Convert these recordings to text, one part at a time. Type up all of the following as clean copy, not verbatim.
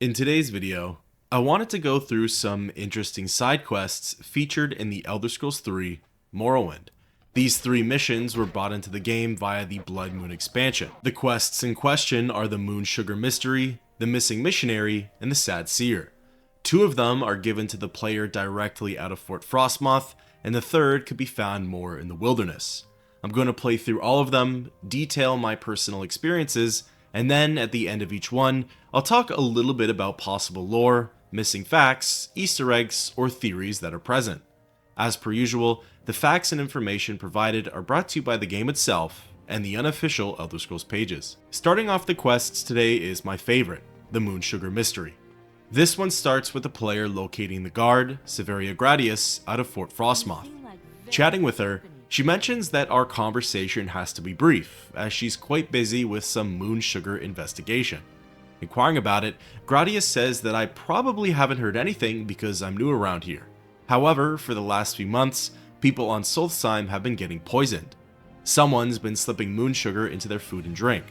In today's video, I wanted to go through some interesting side quests featured in the Elder Scrolls 3 Morrowind. These 3 missions were brought into the game via the Bloodmoon expansion. The quests in question are the Moon Mystery, the Missing Missionary, and the Sad Seer. 2 of them are given to the player directly out of Fort Frostmoth, and the third could be found more in the wilderness. I'm going to play through all of them, detail my personal experiences, and then at the end of each one, I'll talk a little bit about possible lore, missing facts, Easter eggs, or theories that are present. As per usual, the facts and information provided are brought to you by the game itself and the unofficial Elder Scrolls pages. Starting off the quests today is my favorite, the Moon Mystery. This one starts with the player locating the guard, Severia Gradius, out of Fort Frostmoth. Chatting with her, she mentions that our conversation has to be brief, as she's quite busy with some moon sugar investigation. Inquiring about it, Gradius says that I probably haven't heard anything because I'm new around here. However, for the last few months, people on Solstheim have been getting poisoned. Someone's been slipping moon sugar into their food and drink.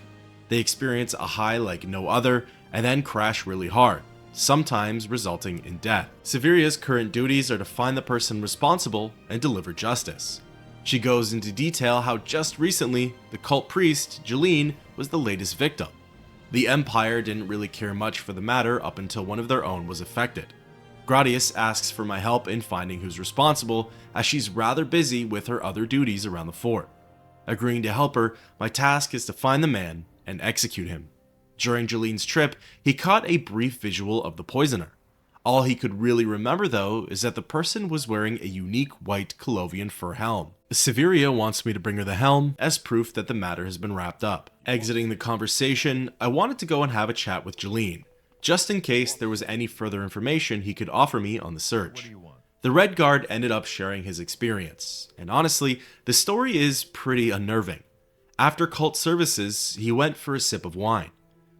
They experience a high like no other, and then crash really hard, sometimes resulting in death. Severia's current duties are to find the person responsible and deliver justice. She goes into detail how just recently, the cult priest, Jeline, was the latest victim. The Empire didn't really care much for the matter up until one of their own was affected. Gradius asks for my help in finding who's responsible, as she's rather busy with her other duties around the fort. Agreeing to help her, my task is to find the man and execute him. During Jeline's trip, he caught a brief visual of the poisoner. All he could really remember though is that the person was wearing a unique white Colovian fur helm. Severia wants me to bring her the helm as proof that the matter has been wrapped up. Exiting the conversation, I wanted to go and have a chat with Jeline, just in case there was any further information he could offer me on the search. The Red Guard ended up sharing his experience, and honestly, the story is pretty unnerving. After cult services, he went for a sip of wine.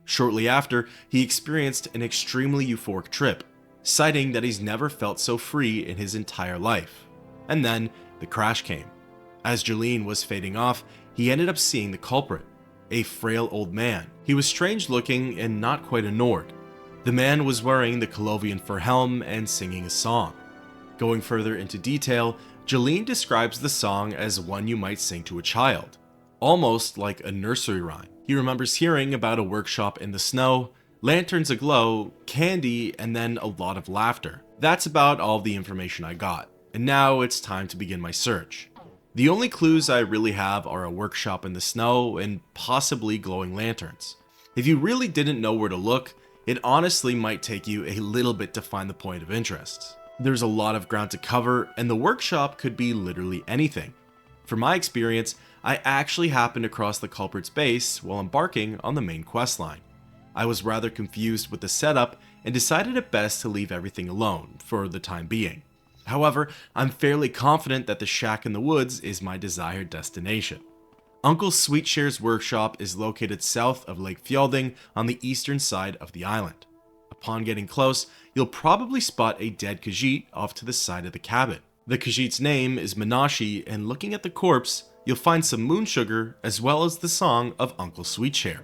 Shortly after, he experienced an extremely euphoric trip, citing that he's never felt so free in his entire life. And then, the crash came. As Jeline was fading off, he ended up seeing the culprit, a frail old man. He was strange looking and not quite a Nord. The man was wearing the Colovian fur helm and singing a song. Going further into detail, Jeline describes the song as one you might sing to a child, almost like a nursery rhyme. He remembers hearing about a workshop in the snow, lanterns aglow, candy, and then a lot of laughter. That's about all the information I got, and now it's time to begin my search. The only clues I really have are a workshop in the snow and possibly glowing lanterns. If you really didn't know where to look, it honestly might take you a little bit to find the point of interest. There's a lot of ground to cover, and the workshop could be literally anything. From my experience, I actually happened across the culprit's base while embarking on the main questline. I was rather confused with the setup and decided it best to leave everything alone for the time being. However, I'm fairly confident that the shack in the woods is my desired destination. Uncle Sweetshare's workshop is located south of Lake Fjelding on the eastern side of the island. Upon getting close, you'll probably spot a dead Khajiit off to the side of the cabin. The Khajiit's name is Minashi, and looking at the corpse, you'll find some moon sugar as well as the song of Uncle Sweetshare.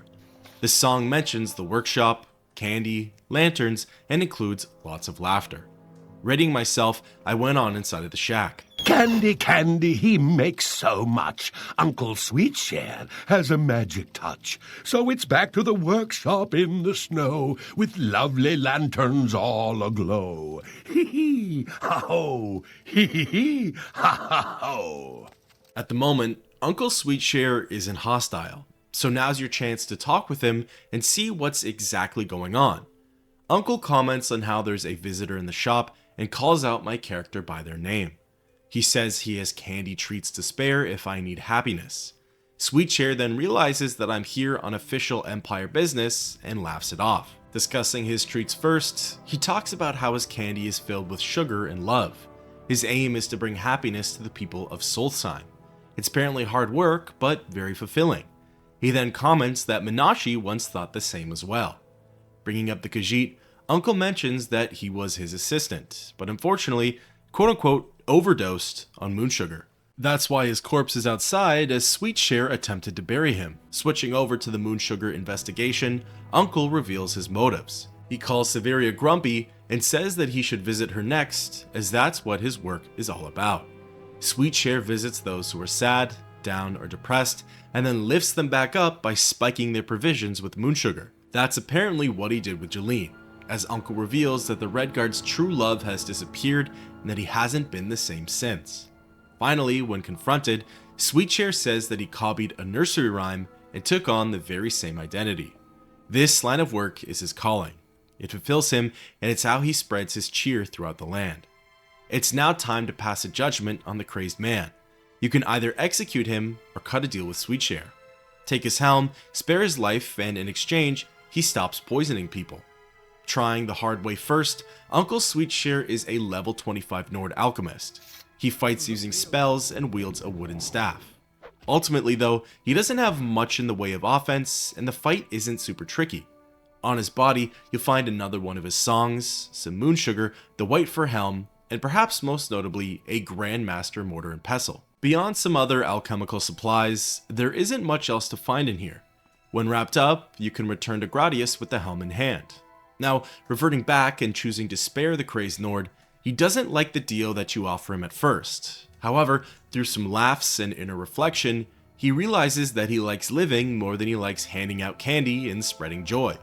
The song mentions the workshop, candy, lanterns, and includes lots of laughter. Readying myself, I went on inside of the shack. Candy, candy, he makes so much. Uncle Sweetshare has a magic touch. So it's back to the workshop in the snow, with lovely lanterns all aglow. Hee-hee, ha-ho, hee-hee-hee, ha-ha-ho. At the moment, Uncle Sweetshare isn't hostile, so now's your chance to talk with him and see what's exactly going on. Uncle comments on how there's a visitor in the shop and calls out my character by their name. He says he has candy treats to spare if I need happiness. Sweetshare then realizes that I'm here on official Empire business and laughs it off. Discussing his treats first, he talks about how his candy is filled with sugar and love. His aim is to bring happiness to the people of Solstheim. It's apparently hard work, but very fulfilling. He then comments that Minashi once thought the same as well. Bringing up the Khajiit, Uncle mentions that he was his assistant, but unfortunately, quote-unquote, overdosed on moon sugar. That's why his corpse is outside, as Sweetshare attempted to bury him. Switching over to the moon sugar investigation, Uncle reveals his motives. He calls Severia grumpy and says that he should visit her next, as that's what his work is all about. Sweetshare visits those who are sad, down, or depressed, and then lifts them back up by spiking their provisions with moon sugar. That's apparently what he did with Jeline, as Uncle reveals that the Redguard's true love has disappeared and that he hasn't been the same since. Finally, when confronted, Sweetshare says that he copied a nursery rhyme and took on the very same identity. This line of work is his calling. It fulfills him, and it's how he spreads his cheer throughout the land. It's now time to pass a judgment on the crazed man. You can either execute him or cut a deal with Sweetshare. Take his helm, spare his life, and in exchange, he stops poisoning people. Trying the hard way first, Uncle Sweetshare is a level 25 Nord alchemist. He fights using spells and wields a wooden staff. Ultimately though, he doesn't have much in the way of offense, and the fight isn't super tricky. On his body, you'll find another one of his songs, some moon sugar, the white fur helm, and perhaps most notably, a Grandmaster mortar and pestle. Beyond some other alchemical supplies, there isn't much else to find in here. When wrapped up, you can return to Gradius with the helm in hand. Now, reverting back and choosing to spare the crazed Nord, he doesn't like the deal that you offer him at first. However, through some laughs and inner reflection, he realizes that he likes living more than he likes handing out candy and spreading joy.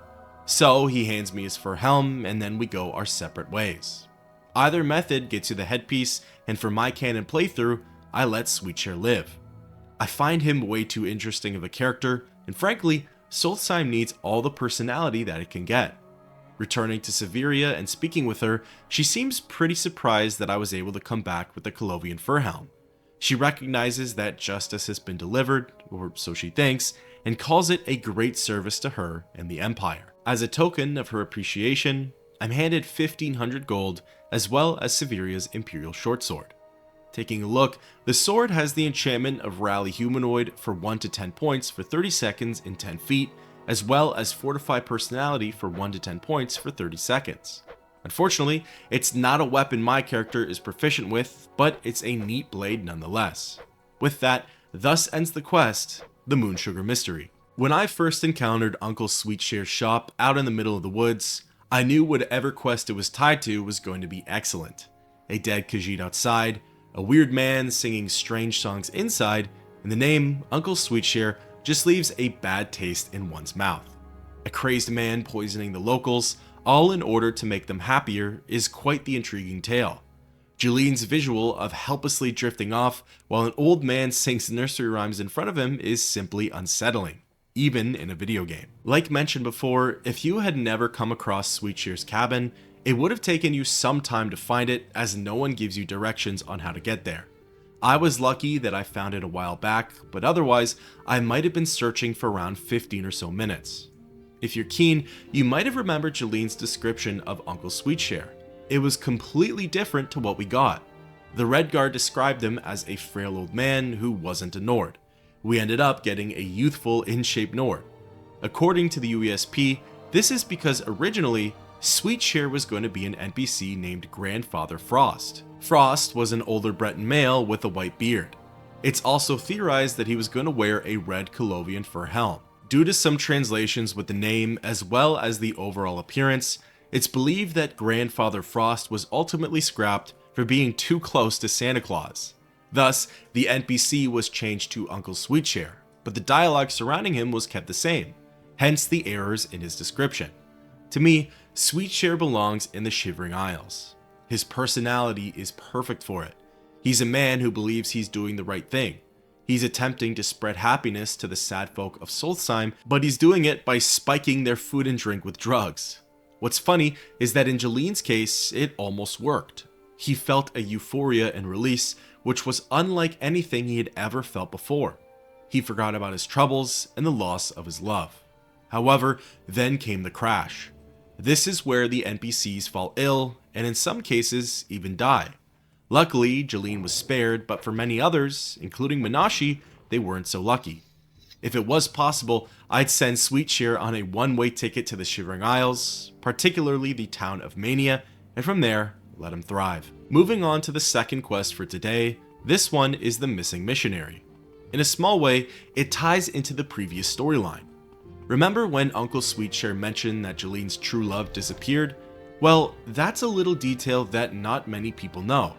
So he hands me his fur helm, and then we go our separate ways. Either method gets you the headpiece, and for my canon playthrough, I let Sweetshare live. I find him way too interesting of a character, and frankly, Solstheim needs all the personality that it can get. Returning to Severia and speaking with her, she seems pretty surprised that I was able to come back with the Colovian fur helm. She recognizes that justice has been delivered, or so she thinks, and calls it a great service to her and the Empire. As a token of her appreciation, I'm handed 1500 gold as well as Severia's Imperial short sword. Taking a look, the sword has the enchantment of Rally Humanoid for 1 to 10 points for 30 seconds in 10 feet, as well as Fortify Personality for 1 to 10 points for 30 seconds. Unfortunately, it's not a weapon my character is proficient with, but it's a neat blade nonetheless. With that, thus ends the quest, the Moon Sugar Mystery. When I first encountered Uncle Sweetshare's shop out in the middle of the woods, I knew whatever quest it was tied to was going to be excellent. A dead Khajiit outside, a weird man singing strange songs inside, and the name Uncle Sweetshare just leaves a bad taste in one's mouth. A crazed man poisoning the locals, all in order to make them happier, is quite the intriguing tale. Jeline's visual of helplessly drifting off while an old man sings nursery rhymes in front of him is simply unsettling, even in a video game. Like mentioned before, if you had never come across Sweetshare's cabin, it would have taken you some time to find it, as no one gives you directions on how to get there. I was lucky that I found it a while back, but otherwise, I might have been searching for around 15 or so minutes. If you're keen, you might have remembered Jeline's description of Uncle Sweetshare. It was completely different to what we got. The Redguard described him as a frail old man who wasn't a Nord. We ended up getting a youthful, in-shape Nord. According to the UESP, this is because originally, Sweetshare was going to be an NPC named Grandfather Frost. Frost was an older Breton male with a white beard. It's also theorized that he was going to wear a red Colovian fur helm. Due to some translations with the name as well as the overall appearance, it's believed that Grandfather Frost was ultimately scrapped for being too close to Santa Claus. Thus, the NPC was changed to Uncle Sweetshare, but the dialogue surrounding him was kept the same, hence the errors in his description. To me, Sweetshare belongs in the Shivering Isles. His personality is perfect for it. He's a man who believes he's doing the right thing. He's attempting to spread happiness to the sad folk of Solstheim, but he's doing it by spiking their food and drink with drugs. What's funny is that in Jeline's case, it almost worked. He felt a euphoria and release, which was unlike anything he had ever felt before. He forgot about his troubles and the loss of his love. However, then came the crash. This is where the NPCs fall ill, and in some cases, even die. Luckily, Jeline was spared, but for many others, including Minashi, they weren't so lucky. If it was possible, I'd send Sweetshare on a one-way ticket to the Shivering Isles, particularly the town of Mania, and from there, let him thrive. Moving on to the second quest for today, this one is the Missing Missionary. In a small way, it ties into the previous storyline. Remember when Uncle Sweetshare mentioned that Jalene's true love disappeared? Well, that's a little detail that not many people know.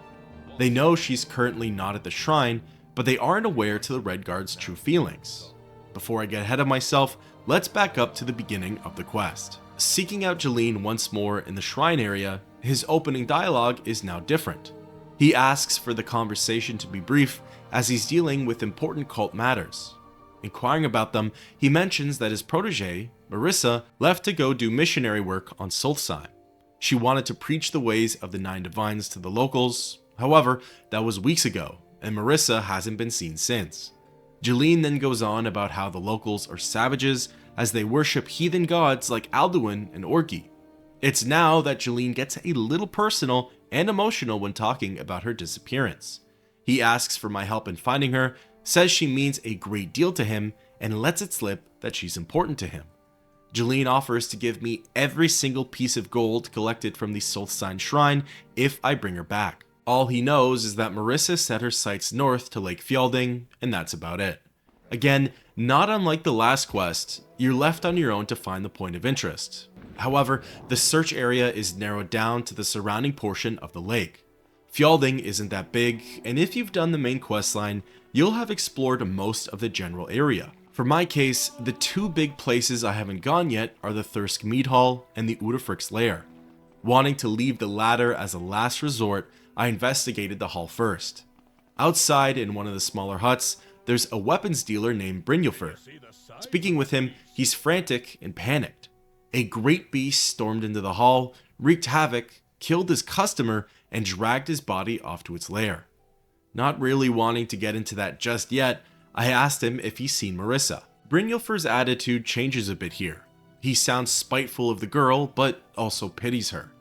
They know she's currently not at the shrine, but they aren't aware to the Redguard's true feelings. Before I get ahead of myself, let's back up to the beginning of the quest. Seeking out Jalene once more in the shrine area, his opening dialogue is now different. He asks for the conversation to be brief as he's dealing with important cult matters. Inquiring about them, he mentions that his protege, Marissa, left to go do missionary work on Solstheim. She wanted to preach the ways of the Nine Divines to the locals, however, that was weeks ago, and Marissa hasn't been seen since. Jalene then goes on about how the locals are savages as they worship heathen gods like Alduin and Orgi. It's now that Jalene gets a little personal and emotional when talking about her disappearance. He asks for my help in finding her, says she means a great deal to him, and lets it slip that she's important to him. Jalene offers to give me every single piece of gold collected from the Solstheim shrine if I bring her back. All he knows is that Marissa set her sights north to Lake Fjelding, and that's about it. Again, not unlike the last quest, you're left on your own to find the point of interest. However, the search area is narrowed down to the surrounding portion of the lake. Fjelding isn't that big, and if you've done the main questline, you'll have explored most of the general area. For my case, the two big places I haven't gone yet are the Thirsk Mead Hall and the Udafrik's Lair. Wanting to leave the latter as a last resort, I investigated the hall first. Outside, in one of the smaller huts, there's a weapons dealer named Brynjolfur. Speaking with him, he's frantic and panicked. A great beast stormed into the hall, wreaked havoc, killed his customer, and dragged his body off to its lair. Not really wanting to get into that just yet, I asked him if he's seen Marissa. Brynjolfur's attitude changes a bit here. He sounds spiteful of the girl, but also pities her.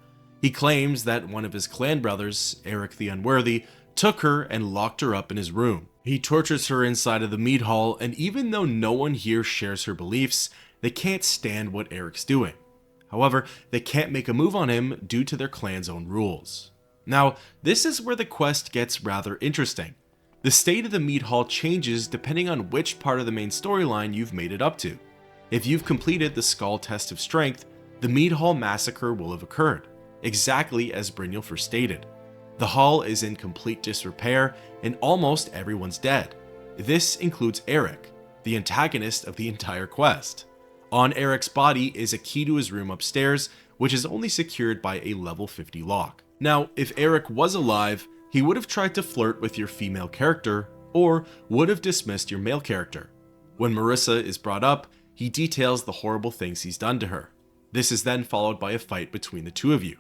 He claims that one of his clan brothers, Eric the Unworthy, took her and locked her up in his room. He tortures her inside of the mead hall, and even though no one here shares her beliefs, they can't stand what Eric's doing. However, they can't make a move on him due to their clan's own rules. Now, this is where the quest gets rather interesting. The state of the mead hall changes depending on which part of the main storyline you've made it up to. If you've completed the Skull Test of Strength, the mead hall massacre will have occurred, exactly as Brynjolfur stated. The hall is in complete disrepair and almost everyone's dead. This includes Eric, the antagonist of the entire quest. On Eric's body is a key to his room upstairs, which is only secured by a level 50 lock. Now, if Eric was alive, he would have tried to flirt with your female character, or would have dismissed your male character. When Marissa is brought up, he details the horrible things he's done to her. This is then followed by a fight between the two of you.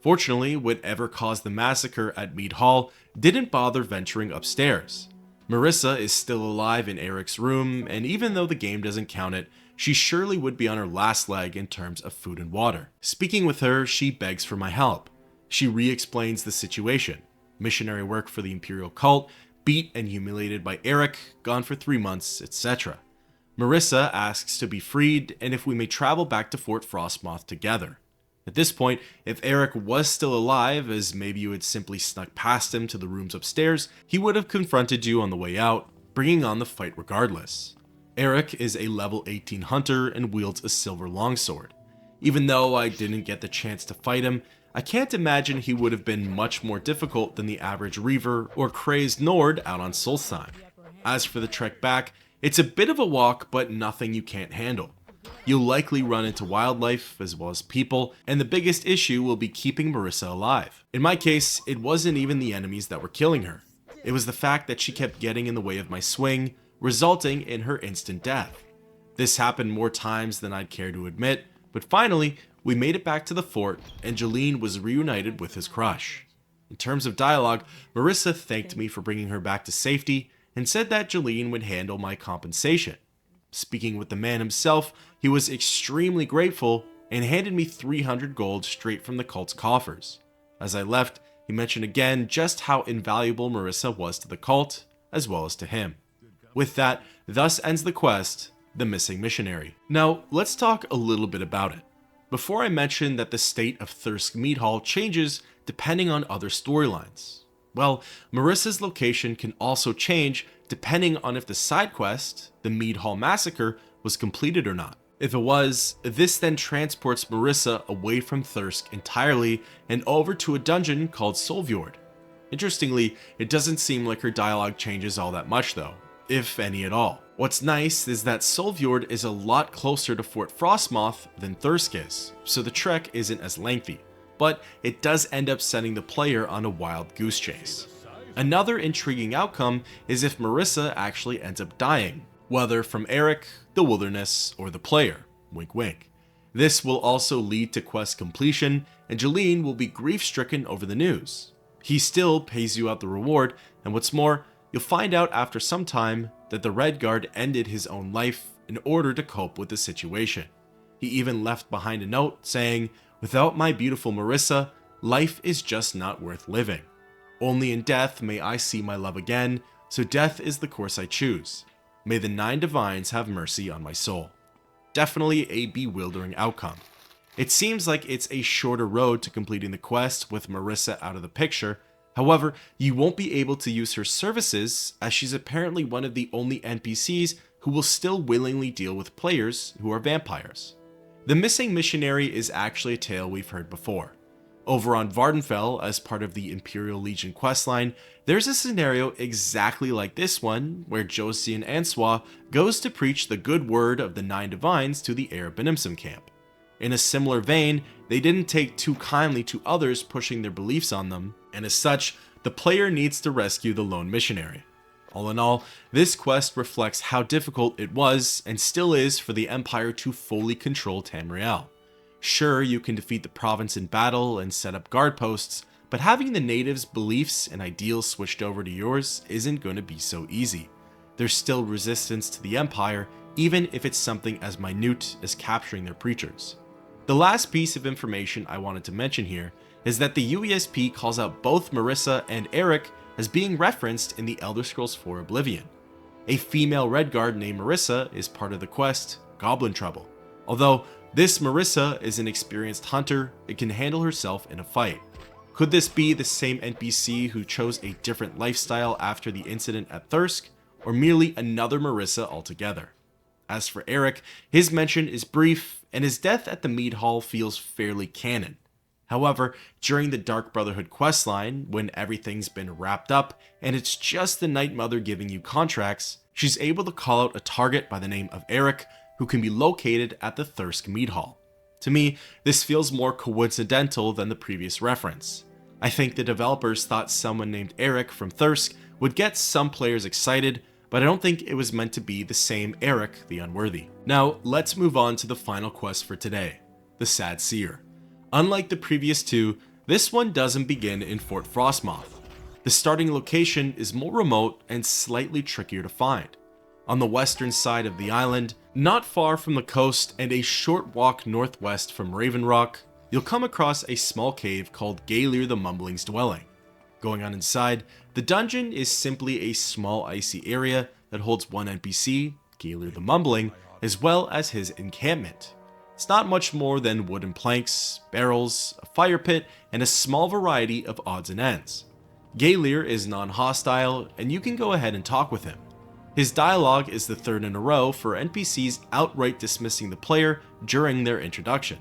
Fortunately, whatever caused the massacre at Mead Hall didn't bother venturing upstairs. Marissa is still alive in Eric's room, and even though the game doesn't count it, she surely would be on her last leg in terms of food and water. Speaking with her, she begs for my help. She re-explains the situation. Missionary work for the Imperial cult, beat and humiliated by Eric, gone for 3 months, etc. Marissa asks to be freed and if we may travel back to Fort Frostmoth together. At this point, if Eric was still alive, as maybe you had simply snuck past him to the rooms upstairs, he would have confronted you on the way out, bringing on the fight regardless. Eric is a level 18 hunter and wields a silver longsword. Even though I didn't get the chance to fight him, I can't imagine he would have been much more difficult than the average Reaver or crazed Nord out on Solstheim. As for the trek back, it's a bit of a walk, but nothing you can't handle. You'll likely run into wildlife as well as people, and the biggest issue will be keeping Marissa alive. In my case, it wasn't even the enemies that were killing her. It was the fact that she kept getting in the way of my swing, resulting in her instant death. This happened more times than I'd care to admit, but finally, we made it back to the fort, and Jalene was reunited with his crush. In terms of dialogue, Marissa thanked me for bringing her back to safety, and said that Jalene would handle my compensation. Speaking with the man himself, he was extremely grateful and handed me 300 gold straight from the cult's coffers. As I left, he mentioned again just how invaluable Marissa was to the cult, as well as to him. With that, thus ends the quest, The Missing Missionary. Now, let's talk a little bit about it. Before I mention that the state of Thirsk Mead Hall changes depending on other storylines. Well, Marissa's location can also change depending on if the side quest, the Mead Hall Massacre, was completed or not. If it was, this then transports Marissa away from Thirsk entirely and over to a dungeon called Solfjord. Interestingly, it doesn't seem like her dialogue changes all that much though, if any at all. What's nice is that Solfjord is a lot closer to Fort Frostmoth than Thirsk is, so the trek isn't as lengthy, but it does end up sending the player on a wild goose chase. Another intriguing outcome is if Marissa actually ends up dying, whether from Eric, the wilderness, or the player, wink wink. This will also lead to quest completion, and Jeline will be grief-stricken over the news. He still pays you out the reward, and what's more, you'll find out after some time that the Red Guard ended his own life in order to cope with the situation. He even left behind a note saying, "Without my beautiful Marissa, life is just not worth living. Only in death may I see my love again, so death is the course I choose. May the 9 divines have mercy on my soul." Definitely a bewildering outcome. It seems like it's a shorter road to completing the quest with Marissa out of the picture. However, you won't be able to use her services as she's apparently one of the only NPCs who will still willingly deal with players who are vampires. The Missing Missionary is actually a tale we've heard before. Over on Vardenfell, as part of the Imperial Legion questline, there's a scenario exactly like this one, where Josian Answa goes to preach the good word of the 9 divines to the Air Benimsum camp. In a similar vein, they didn't take too kindly to others pushing their beliefs on them, and as such, the player needs to rescue the lone missionary. All in all, this quest reflects how difficult it was and still is for the Empire to fully control Tamriel. Sure, you can defeat the province in battle and set up guard posts, but having the natives' beliefs and ideals switched over to yours isn't going to be so easy. There's still resistance to the Empire, even if it's something as minute as capturing their preachers. The last piece of information I wanted to mention here is that the UESP calls out both Marissa and Eric as being referenced in the Elder Scrolls IV Oblivion. A female Redguard named Marissa is part of the quest, Goblin Trouble. Although this Marissa is an experienced hunter and can handle herself in a fight. Could this be the same NPC who chose a different lifestyle after the incident at Thirsk, or merely another Marissa altogether? As for Eric, his mention is brief, and his death at the Mead Hall feels fairly canon. However, during the Dark Brotherhood questline, when everything's been wrapped up and it's just the Night Mother giving you contracts, she's able to call out a target by the name of Eric, who can be located at the Thirsk Mead Hall. To me, this feels more coincidental than the previous reference. I think the developers thought someone named Eric from Thirsk would get some players excited, but I don't think it was meant to be the same Eric the Unworthy. Now, let's move on to the final quest for today, the Sad Seer. Unlike the previous two, this one doesn't begin in Fort Frostmoth. The starting location is more remote and slightly trickier to find. On the western side of the island, not far from the coast and a short walk northwest from Raven Rock, you'll come across a small cave called Gaelir the Mumbling's Dwelling. Going on inside, the dungeon is simply a small icy area that holds one NPC, Gaelir the Mumbling, as well as his encampment. It's not much more than wooden planks, barrels, a fire pit, and a small variety of odds and ends. Gaelir is non-hostile, and you can go ahead and talk with him. His dialogue is the third in a row for NPCs outright dismissing the player during their introduction.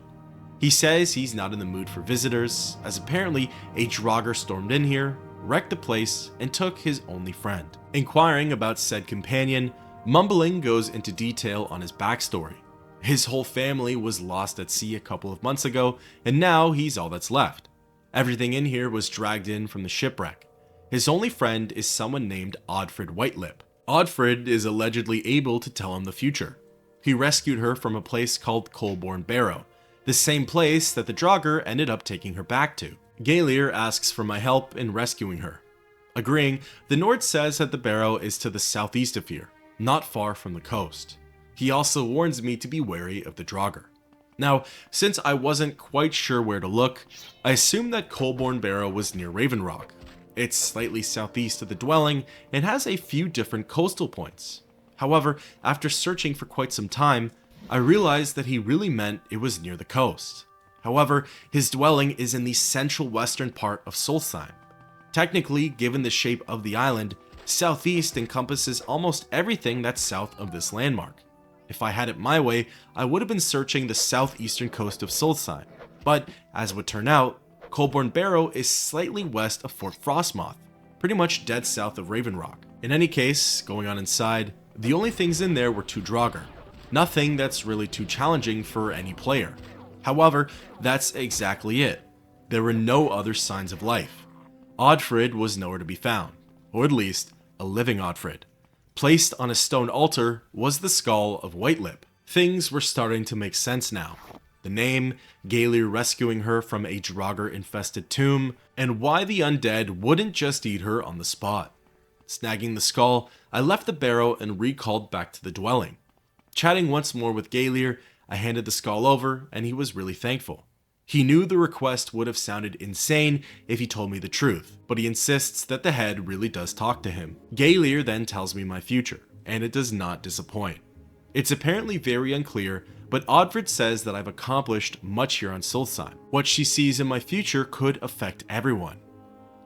He says he's not in the mood for visitors, as apparently a Draugr stormed in here, wrecked the place, and took his only friend. Inquiring about said companion, Mumbling goes into detail on his backstory. His whole family was lost at sea a couple of months ago, and now he's all that's left. Everything in here was dragged in from the shipwreck. His only friend is someone named Oddfrid Whitelip. Oddfrid is allegedly able to tell him the future. He rescued her from a place called Colborne Barrow, the same place that the Draugr ended up taking her back to. Gaelir asks for my help in rescuing her. Agreeing, the Nord says that the barrow is to the southeast of here, not far from the coast. He also warns me to be wary of the Draugr. Now, since I wasn't quite sure where to look, I assumed that Colborne Barrow was near Raven Rock. It's slightly southeast of the dwelling and has a few different coastal points. However, after searching for quite some time, I realized that he really meant it was near the coast. However, his dwelling is in the central western part of Solstheim. Technically, given the shape of the island, southeast encompasses almost everything that's south of this landmark. If I had it my way, I would have been searching the southeastern coast of Solstheim, but as would turn out, Coldborn Barrow is slightly west of Fort Frostmoth, pretty much dead south of Ravenrock. In any case, going on inside, the only things in there were 2 Draugr. Nothing that's really too challenging for any player. However, that's exactly it. There were no other signs of life. Oddfrid was nowhere to be found, or at least a living Oddfrid. Placed on a stone altar was the skull of Whitelip. Things were starting to make sense now. The name, Gaelier rescuing her from a Draugr-infested tomb, and why the undead wouldn't just eat her on the spot. Snagging the skull, I left the barrow and recalled back to the dwelling. Chatting once more with Gaelier, I handed the skull over, and he was really thankful. He knew the request would have sounded insane if he told me the truth, but he insists that the head really does talk to him. Gaelier then tells me my future, and it does not disappoint. It's apparently very unclear, but Oddfrid says that I've accomplished much here on Solstheim. What she sees in my future could affect everyone.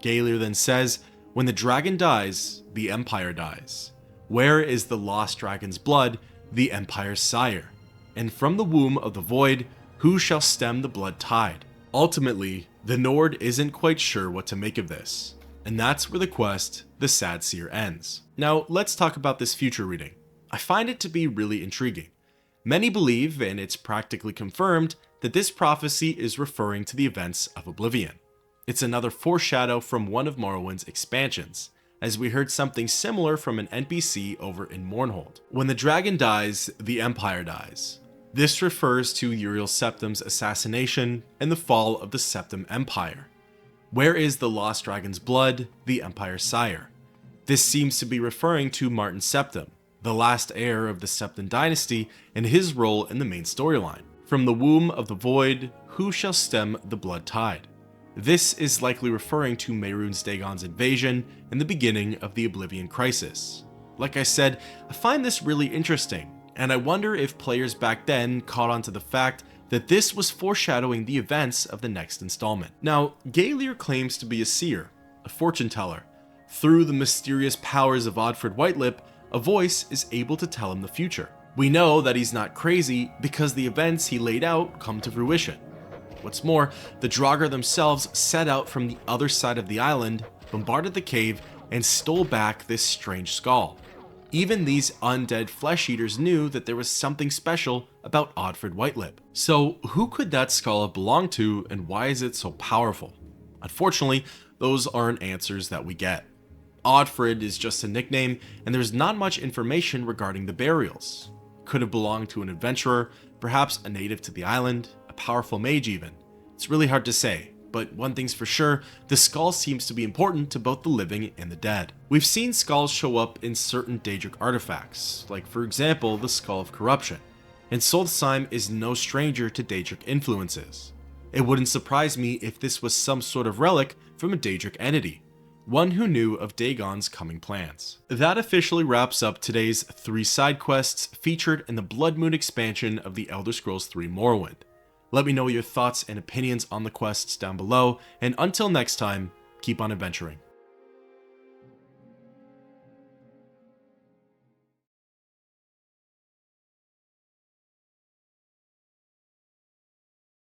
Gaelier then says, when the dragon dies, the Empire dies. Where is the lost dragon's blood, the Empire's sire? And from the womb of the void, who shall stem the blood tide? Ultimately, the Nord isn't quite sure what to make of this. And that's where the quest, the Sad Seer, ends. Now, let's talk about this future reading. I find it to be really intriguing. Many believe, and it's practically confirmed, that this prophecy is referring to the events of Oblivion. It's another foreshadow from one of Morrowind's expansions, as we heard something similar from an NPC over in Mournhold. When the dragon dies, the Empire dies. This refers to Uriel Septim's assassination and the fall of the Septim Empire. Where is the lost dragon's blood, the Empire's sire? This seems to be referring to Martin Septim, the last heir of the Septim dynasty, and his role in the main storyline. From the womb of the void, who shall stem the blood tide? This is likely referring to Mehrunes Dagon's invasion and the beginning of the Oblivion Crisis. Like I said, I find this really interesting, and I wonder if players back then caught on to the fact that this was foreshadowing the events of the next installment. Now, Gaelier claims to be a seer, a fortune teller. Through the mysterious powers of Oddfrid Whitelip, a voice is able to tell him the future. We know that he's not crazy because the events he laid out come to fruition. What's more, the Draugr themselves set out from the other side of the island, bombarded the cave, and stole back this strange skull. Even these undead flesh eaters knew that there was something special about Oddfrid Whitelip. So who could that skull have belonged to, and why is it so powerful? Unfortunately, those aren't answers that we get. Oddfrid is just a nickname, and there's not much information regarding the burials. Could have belonged to an adventurer, perhaps a native to the island, a powerful mage even. It's really hard to say, but one thing's for sure, the skull seems to be important to both the living and the dead. We've seen skulls show up in certain Daedric artifacts, like for example the Skull of Corruption, and Solstheim is no stranger to Daedric influences. It wouldn't surprise me if this was some sort of relic from a Daedric entity, one who knew of Dagon's coming plans. That officially wraps up today's 3 side quests featured in the Bloodmoon expansion of the Elder Scrolls 3 Morrowind. Let me know your thoughts and opinions on the quests down below, and until next time, keep on adventuring.